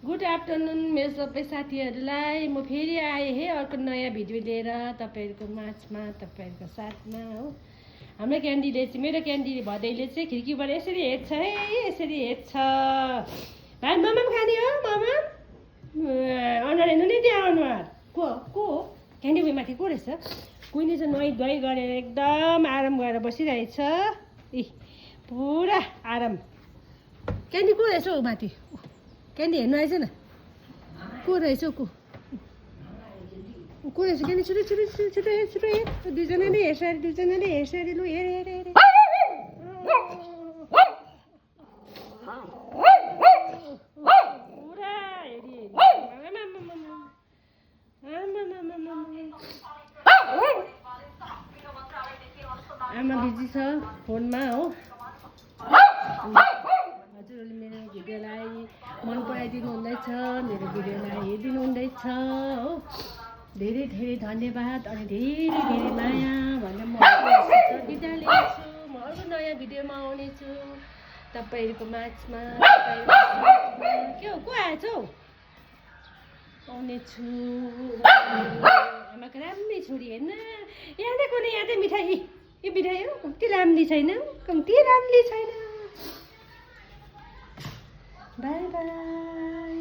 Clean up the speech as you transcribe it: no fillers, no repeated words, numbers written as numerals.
Good afternoon मेरो सबै साथीहरूलाई म फेरि आएँ है अर्को नयाँ भिडियो लिएर तपाईँहरूको माझमा तपाईँहरूको साथमा हो। हाम्रो क्यान्डीले चाहिँ मेरो क्यान्डी भदैले चाहिँ खिड्कीबाट यसरी हेर्छ है, यसरी हेर्छ। भाइ ममा खाने हो ममा? अनुहार हेर्नु नि त्यहाँ अनुहार को क्यान्डी उयो माथि को रहेछ? कुहिनी चाहिँ नुहाइ धुवाइ गरेर एकदम आराम गरेर बसिरहेछ। इ पुरा आराम। क्यान्डी को रहेछ हौ माथि? क्यान्डी हेर्नु आएछ न को रहेछ को रहेछ क्यान्डी? छिटो छिटो छिटो छिटो हेर छिटो हेर। दुईजनाले हेर्छ अरे दुईजनाले हेर्छ अरे लु हेर हेर हेर। पुरा हेरी आमा बिजी छ फोनमा हो। हजुरहरूले मेरो भिडियोलाई मन पराइदिनु हुँदैछ, मेरो भिडियोलाई हेरिदिनु हुँदैछ हो। धेरै धेरै धन्यवाद अनि धेरै धेरै माया भनेर म बिदा लिन्छु। म अर्को नयाँ भिडियोमा आउनेछु तपाईँहरूको माझमा। के हो को आएछ हौ? आउनेछु। आमाको राम्रै छोरी हेर्न यहाँ कुनै यहाँ मिठाई यो मिठाई हो कम्ती राम्री छैन, कम्ती राम्री छैन। By by.